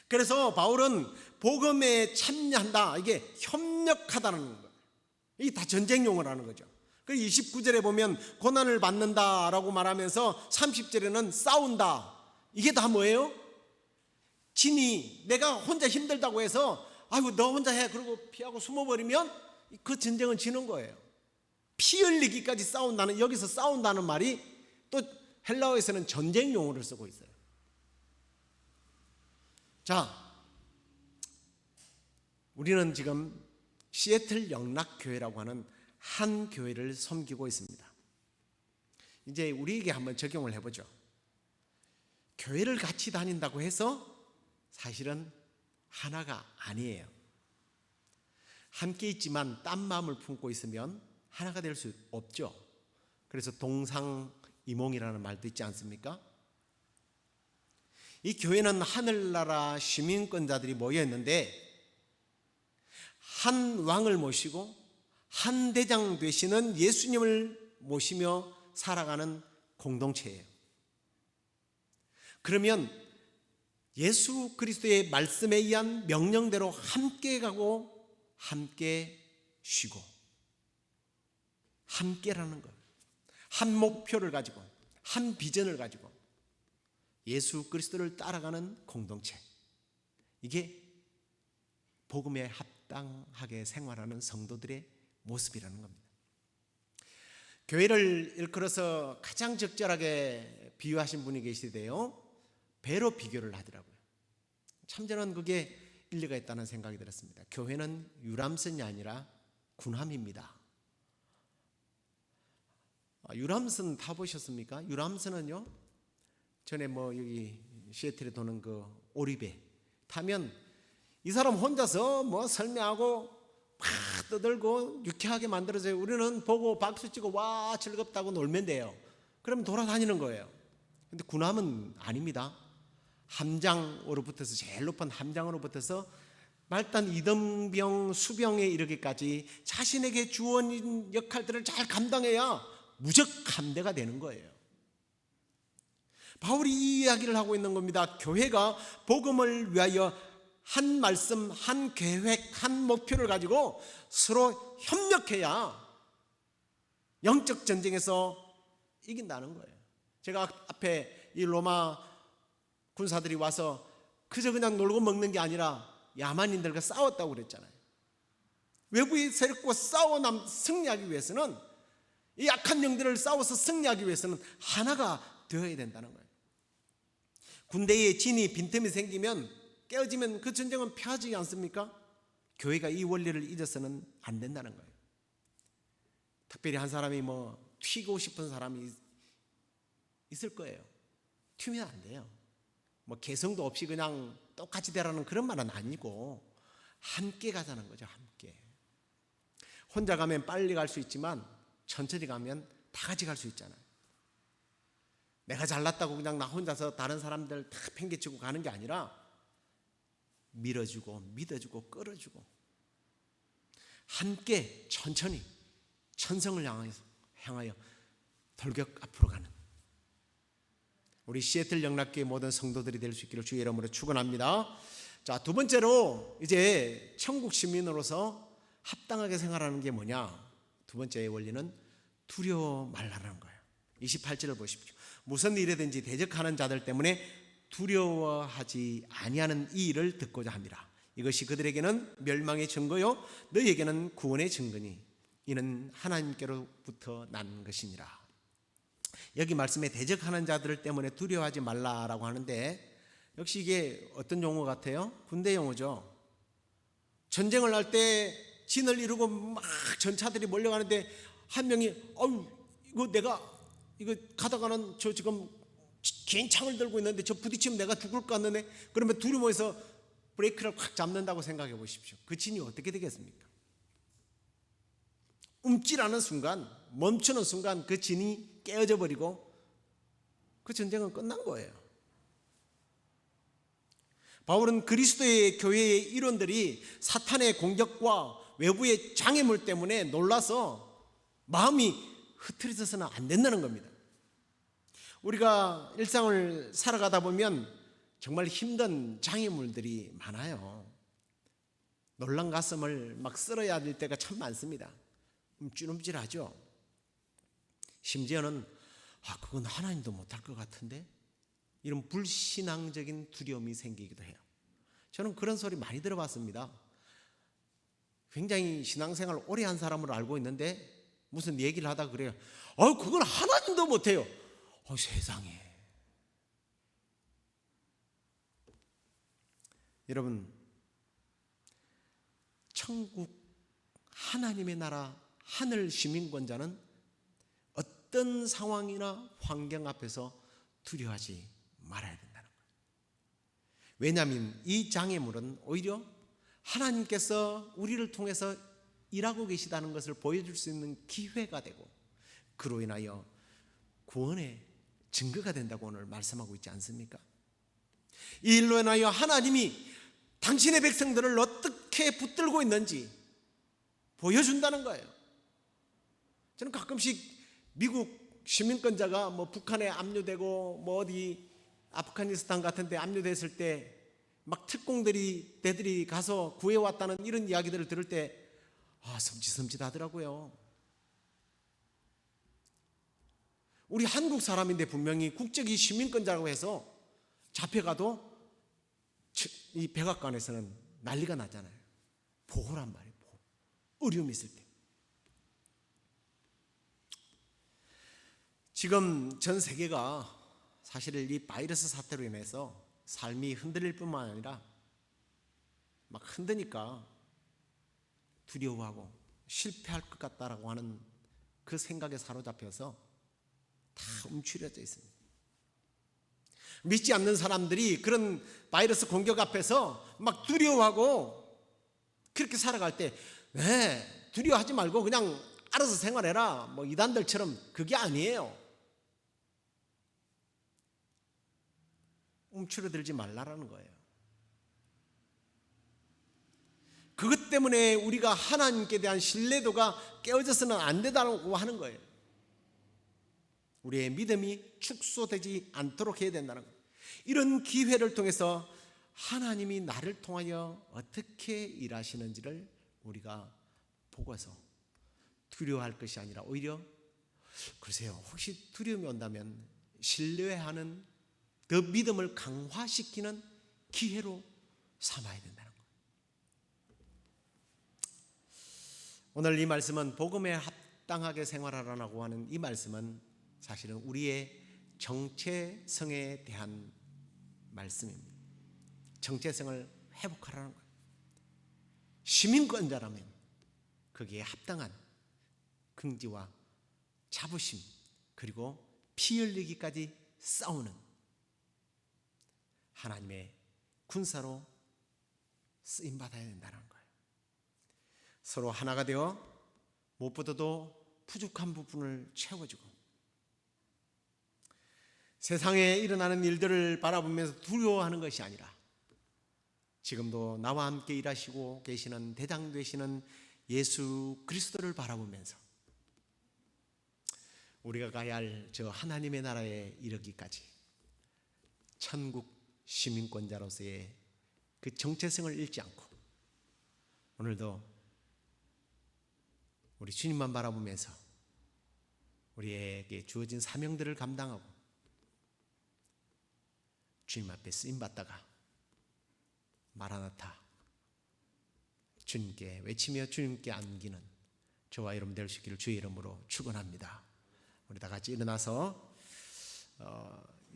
그래서 바울은 복음에 참여한다, 이게 협력하다는 거예요. 이게 다 전쟁 용어라는 거죠. 그 29절에 보면 고난을 받는다라고 말하면서 30절에는 싸운다. 이게 다 뭐예요? 진이 내가 혼자 힘들다고 해서 아이고 너 혼자 해 그러고 피하고 숨어버리면 그 전쟁은 지는 거예요. 피 흘리기까지 싸운다는, 여기서 싸운다는 말이 또 헬라어에서는 전쟁 용어를 쓰고 있어요. 자, 우리는 지금 시애틀 영락교회라고 하는 한 교회를 섬기고 있습니다. 이제 우리에게 한번 적용을 해보죠. 교회를 같이 다닌다고 해서 사실은 하나가 아니에요. 함께 있지만 딴 마음을 품고 있으면 하나가 될 수 없죠. 그래서 동상이몽이라는 말도 있지 않습니까? 이 교회는 하늘나라 시민권자들이 모여 있는데 한 왕을 모시고 한 대장 되시는 예수님을 모시며 살아가는 공동체예요. 그러면 예수 그리스도의 말씀에 의한 명령대로 함께 가고 함께 쉬고, 함께라는 것, 한 목표를 가지고 한 비전을 가지고 예수 그리스도를 따라가는 공동체, 이게 복음에 합당하게 생활하는 성도들의 모습이라는 겁니다. 교회를 일컬어서 가장 적절하게 비유하신 분이 계시대요. 배로 비교를 하더라고요. 참 저는 그게 일리가 있다는 생각이 들었습니다. 교회는 유람선이 아니라 군함입니다. 유람선 타보셨습니까? 유람선은요, 전에 뭐 여기 시애틀에 도는 그 오리배 타면 이 사람 혼자서 뭐 설명하고 막 떠들고 유쾌하게 만들어져요. 우리는 보고 박수치고 와 즐겁다고 놀면 돼요. 그러면 돌아다니는 거예요. 근데 군함은 아닙니다. 함장으로 붙어서, 제일 높은 함장으로 붙어서 말단 이등병 수병에 이르기까지 자신에게 주어진 역할들을 잘 감당해야 무적 함대가 되는 거예요. 바울이 이 이야기를 하고 있는 겁니다. 교회가 복음을 위하여 한 말씀, 한 계획, 한 목표를 가지고 서로 협력해야 영적 전쟁에서 이긴다는 거예요. 제가 앞에 이 로마 군사들이 와서 그저 그냥 놀고 먹는 게 아니라 야만인들과 싸웠다고 그랬잖아요. 외부의 세력과 싸워 승리하기 위해서는, 이 악한 영들을 싸워서 승리하기 위해서는 하나가 되어야 된다는 거예요. 군대에 진이 빈틈이 생기면, 깨어지면 그 전쟁은 패하지 않습니까? 교회가 이 원리를 잊어서는 안 된다는 거예요. 특별히 한 사람이 뭐 튀고 싶은 사람이 있을 거예요. 튀면 안 돼요. 뭐 개성도 없이 그냥 똑같이 되라는 그런 말은 아니고 함께 가자는 거죠. 함께. 혼자 가면 빨리 갈 수 있지만 천천히 가면 다 같이 갈 수 있잖아요. 내가 잘났다고 그냥 나 혼자서 다른 사람들 다 팽개치고 가는 게 아니라 밀어주고 믿어주고 끌어주고 함께 천천히 천성을 향하여 돌격 앞으로 가는 우리 시애틀 영락교회 모든 성도들이 될 수 있기를 주의 이름으로 축원합니다. 자, 두 번째로 이제 천국 시민으로서 합당하게 생활하는 게 뭐냐? 두 번째의 원리는 두려워 말라라는 거예요. 28절을 보십시오. 무슨 일이든지 대적하는 자들 때문에 두려워하지 아니하는 이 일을 듣고자 합니다. 이것이 그들에게는 멸망의 증거요 너희에게는 구원의 증거니 이는 하나님께로부터 난 것이니라. 여기 말씀에 대적하는 자들 때문에 두려워하지 말라라고 하는데 역시 이게 어떤 용어 같아요? 군대 용어죠. 전쟁을 할 때 진을 이루고 막 전차들이 몰려가는데 한 명이 이거 가다가는 저 지금 긴 창을 들고 있는데 저 부딪히면 내가 죽을 것 같는데 그러면 두려워해서 브레이크를 확 잡는다고 생각해 보십시오. 그 진이 어떻게 되겠습니까? 움찔하는 순간, 멈추는 순간 그 진이 깨어져 버리고 그 전쟁은 끝난 거예요. 바울은 그리스도의 교회의 일원들이 사탄의 공격과 외부의 장애물 때문에 놀라서 마음이 흐트러져서는 안 된다는 겁니다. 우리가 일상을 살아가다 보면 정말 힘든 장애물들이 많아요. 놀란 가슴을 막 쓸어야 될 때가 참 많습니다. 움찔움찔하죠. 심지어는 그건 하나님도 못할 것 같은데 이런 불신앙적인 두려움이 생기기도 해요. 저는 그런 소리 많이 들어봤습니다. 굉장히 신앙생활을 오래 한 사람으로 알고 있는데 무슨 얘기를 하다 그래요. 그건 하나님도 못해요. 세상에. 여러분, 천국 하나님의 나라 하늘 시민권자는 어떤 상황이나 환경 앞에서 두려워하지 말아야 된다는 거예요. 왜냐하면 이 장애물은 오히려 하나님께서 우리를 통해서 일하고 계시다는 것을 보여줄 수 있는 기회가 되고 그로 인하여 구원의 증거가 된다고 오늘 말씀하고 있지 않습니까? 이 일로 인하여 하나님이 당신의 백성들을 어떻게 붙들고 있는지 보여준다는 거예요. 저는 가끔씩 미국 시민권자가 북한에 압류되고 어디 아프가니스탄 같은 데 압류됐을 때 막 특공대들이 가서 구해왔다는 이런 이야기들을 들을 때 섬찟섬찟하더라고요. 우리 한국 사람인데 분명히 국적이 시민권자라고 해서 잡혀가도 이 백악관에서는 난리가 나잖아요. 보호란 말이에요. 보호. 어려움이 있을 때. 지금 전 세계가 사실 이 바이러스 사태로 인해서 삶이 흔들릴 뿐만 아니라 막 흔드니까 두려워하고 실패할 것 같다라고 하는 그 생각에 사로잡혀서 다 움츠려져 있습니다. 믿지 않는 사람들이 그런 바이러스 공격 앞에서 막 두려워하고 그렇게 살아갈 때 두려워하지 말고 그냥 알아서 생활해라 이단들처럼 그게 아니에요. 움츠러들지 말라라는 거예요. 그것 때문에 우리가 하나님께 대한 신뢰도가 깨어져서는 안 된다고 하는 거예요. 우리의 믿음이 축소되지 않도록 해야 된다는 거예요. 이런 기회를 통해서 하나님이 나를 통하여 어떻게 일하시는지를 우리가 보고서 두려워할 것이 아니라 오히려 글쎄요, 혹시 두려움이 온다면 신뢰하는 더 믿음을 강화시키는 기회로 삼아야 된다는 거예요. 오늘 이 말씀은 복음에 합당하게 생활하라고 하는 이 말씀은 사실은 우리의 정체성에 대한 말씀입니다. 정체성을 회복하라는 거예요. 시민권자라면 거기에 합당한 긍지와 자부심 그리고 피 흘리기까지 싸우는 하나님의 군사로 쓰임 받아야 된다는 거예요. 서로 하나가 되어 무엇보다도 부족한 부분을 채워주고 세상에 일어나는 일들을 바라보면서 두려워하는 것이 아니라 지금도 나와 함께 일하시고 계시는 대장 되시는 예수 그리스도를 바라보면서 우리가 가야 할 저 하나님의 나라에 이르기까지 천국 시민권자로서의 그 정체성을 잃지 않고 오늘도 우리 주님만 바라보면서 우리에게 주어진 사명들을 감당하고 주님 앞에 쓰임받다가 마라나타 주님께 외치며 주님께 안기는 저와 여러분 될 수 있기를 주의 이름으로 축원합니다. 우리 다 같이 일어나서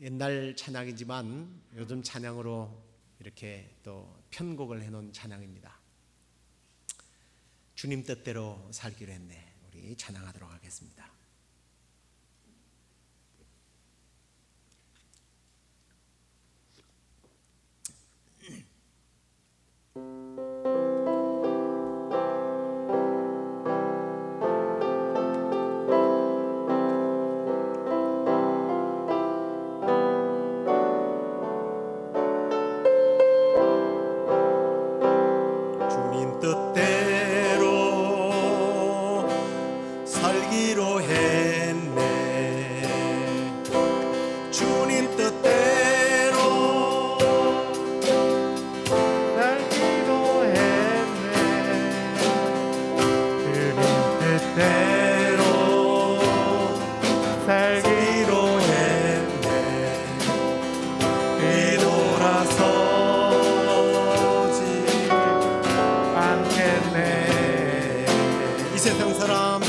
옛날 찬양이지만 요즘 찬양으로 이렇게 또 편곡을 해놓은 찬양입니다. 주님 뜻대로 살기로 했네. 우리 찬양하도록 하겠습니다. 주님 뜻대로 살기로 했네. 주님 뜻대로 살기로 했네. 주님 뜻대로 살기로 했네. 뒤돌아서지 않겠네. 이 세상 사람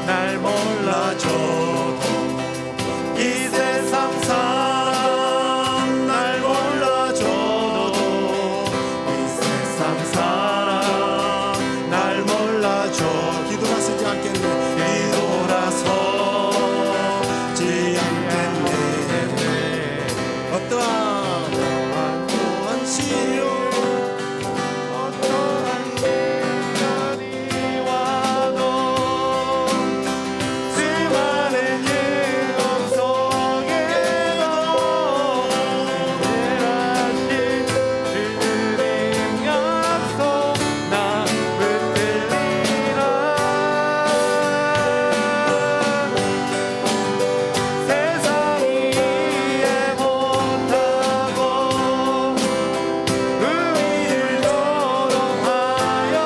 날 몰라줘도 이 세상 사람 날 몰라줘도 이 세상 사람 날 몰라줘. 뒤돌아서지 않겠네. 뒤돌아서지 않겠네. 어떠한 시련 어떠한 시련이 와도 수많은 유혹 속에도 인내하신 주님 약속 나 붙들리라. 세상이 이해 못하고 의의를 조롱하여도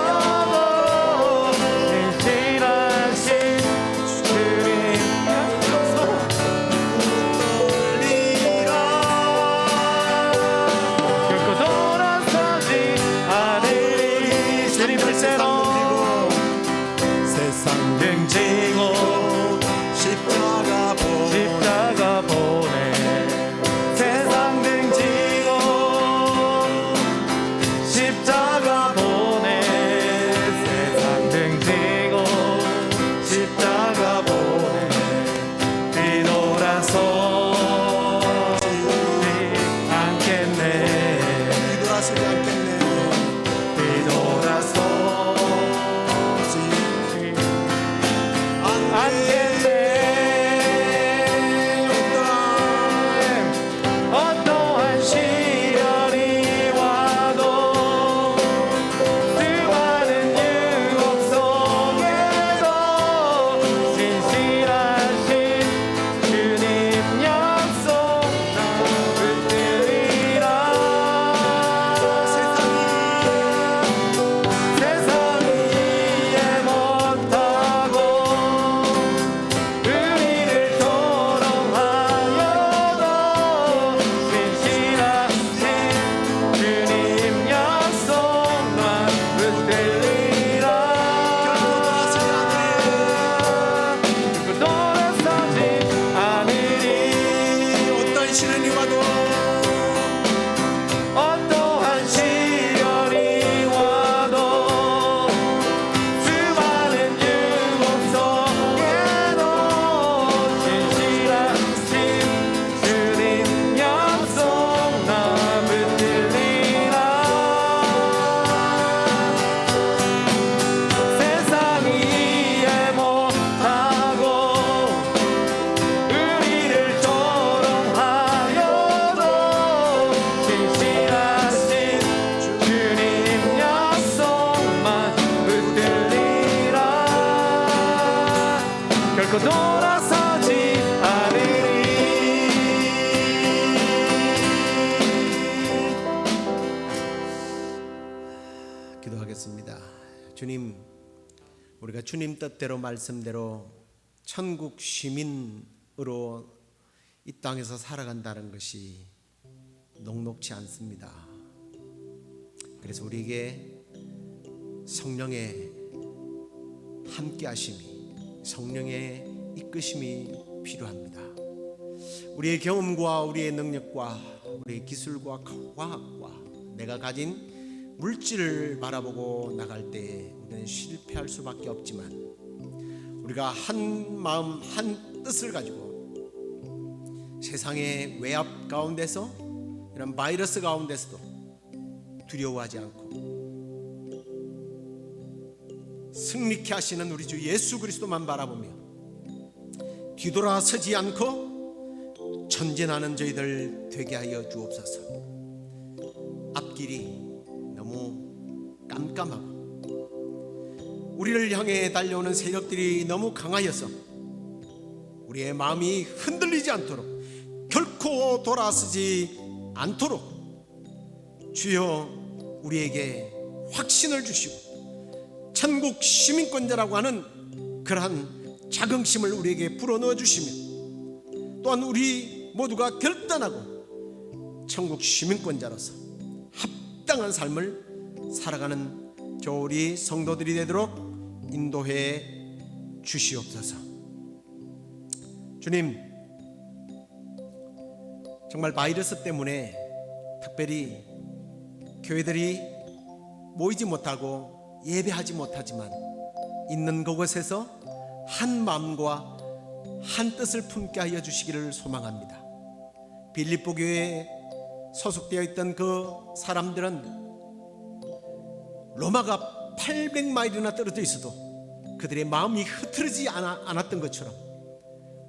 신실하신 주님 약속 붙들리라. 결코 돌아서지 않으리. 주님 뜻대로 세상 등지고 십자가 보내 세상 등지고 십자가 보내 세상 등지고 십자가 보내 뒤돌아서지 않겠네. 뒤돌아서지 않겠네. 뒤돌아서지 결코 돌아서지 않으리. 기도하겠습니다. 주님, 우리가 주님 뜻대로 말씀대로 천국 시민으로 이 땅에서 살아간다는 것이 녹록지 않습니다. 그래서 우리에게 성령의 함께 하심이, 성령의 이끄심이 필요합니다. 우리의 경험과 우리의 능력과 우리의 기술과 과학과 내가 가진 물질을 바라보고 나갈 때 우리는 실패할 수밖에 없지만, 우리가 한 마음 한 뜻을 가지고 세상의 외압 가운데서, 이런 바이러스 가운데서도 두려워하지 않고 승리케 하시는 우리 주 예수 그리스도만 바라보며 뒤돌아서지 않고 전진하는 저희들 되게 하여 주옵소서. 앞길이 너무 깜깜하고 우리를 향해 달려오는 세력들이 너무 강하여서 우리의 마음이 흔들리지 않도록, 결코 돌아서지 않도록 주여 우리에게 확신을 주시고 천국 시민권자라고 하는 그러한 자긍심을 우리에게 불어넣어 주시며, 또한 우리 모두가 결단하고 천국 시민권자로서 합당한 삶을 살아가는 저 우리 성도들이 되도록 인도해 주시옵소서. 주님, 정말 바이러스 때문에 특별히 교회들이 모이지 못하고 예배하지 못하지만 있는 그곳에서 한 마음과 한 뜻을 품게 하여 주시기를 소망합니다. 빌립보 교회에 소속되어 있던 그 사람들은 로마가 800마일이나 떨어져 있어도 그들의 마음이 흐트러지지 않았던 것처럼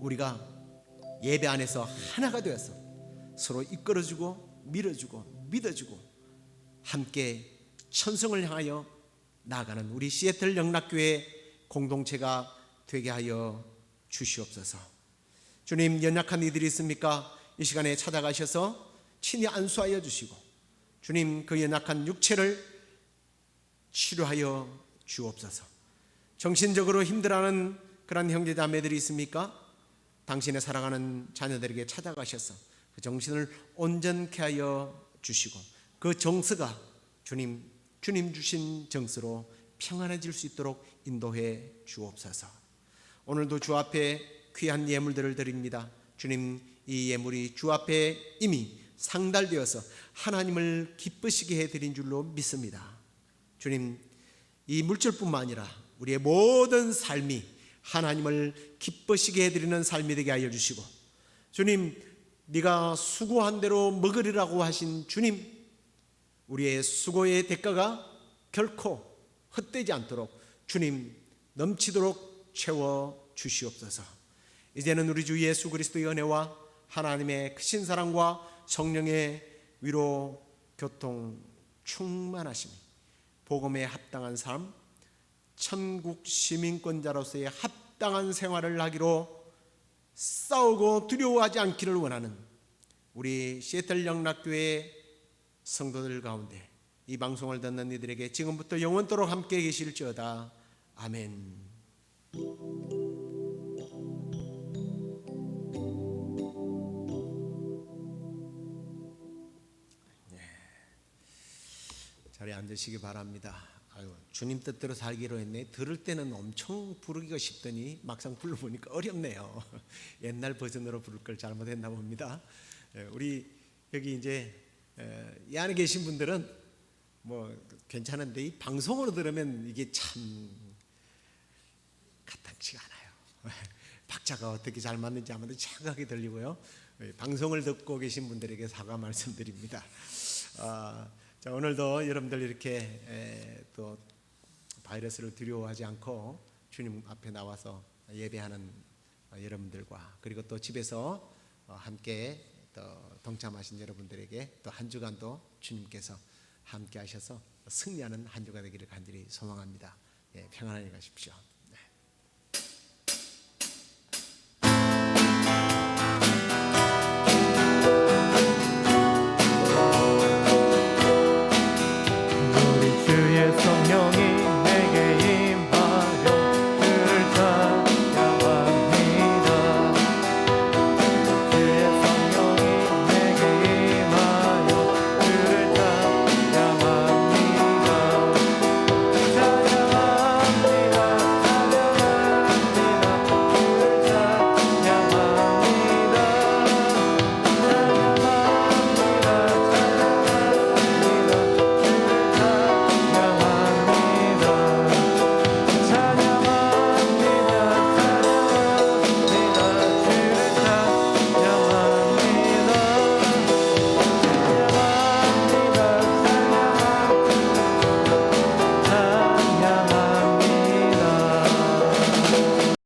우리가 예배 안에서 하나가 되어서 서로 이끌어주고 밀어주고 믿어주고 함께 천성을 향하여 나아가는 우리 시애틀 영락교회 공동체가 되게 하여 주시옵소서. 주님, 연약한 이들이 있습니까? 이 시간에 찾아가셔서 친히 안수하여 주시고, 주님, 그 연약한 육체를 치료하여 주옵소서. 정신적으로 힘들어하는 그런 형제자매들이 있습니까? 당신의 사랑하는 자녀들에게 찾아가셔서 그 정신을 온전케 하여 주시고, 그 정서가 주님 주신 정서로 평안해질 수 있도록 인도해 주옵소서. 오늘도 주 앞에 귀한 예물들을 드립니다. 주님, 이 예물이 주 앞에 이미 상달되어서 하나님을 기쁘시게 해드린 줄로 믿습니다. 주님, 이 물질뿐만 아니라 우리의 모든 삶이 하나님을 기쁘시게 해드리는 삶이 되게 하여 주시고, 주님, 네가 수고한 대로 먹으리라고 하신 주님, 우리의 수고의 대가가 결코 헛되지 않도록 주님 넘치도록 채워 주시옵소서. 이제는 우리 주 예수 그리스도의 은혜와 하나님의 크신 사랑과 성령의 위로 교통 충만하심이, 복음에 합당한 삶, 천국 시민권자로서의 합당한 생활을 하기로 싸우고 두려워하지 않기를 원하는 우리 시애틀 영락교회 성도들 가운데 이 방송을 듣는 이들에게 지금부터 영원토록 함께 계실지어다. 아멘. 자리에 앉으시기 바랍니다. 아유, 주님 뜻대로 살기로 했네. 들을 때는 엄청 부르기가 쉽더니 막상 불러보니까 어렵네요. 옛날 버전으로 부를 걸 잘못했나 봅니다. 우리 여기 이제 이 안에 계신 분들은 뭐 괜찮은데 이 방송으로 들으면 이게 참 가당치가 않아요. 박자가 어떻게 잘 맞는지 아마도 착하게 들리고요. 방송을 듣고 계신 분들에게 사과 말씀드립니다. 자, 오늘도 여러분들 이렇게 또 바이러스를 두려워하지 않고 주님 앞에 나와서 예배하는 여러분들과, 그리고 또 집에서 함께 또 동참하신 여러분들에게 또 한 주간도 주님께서 함께 하셔서 승리하는 한 주가 되기를 간절히 소망합니다. 평안히 가십시오.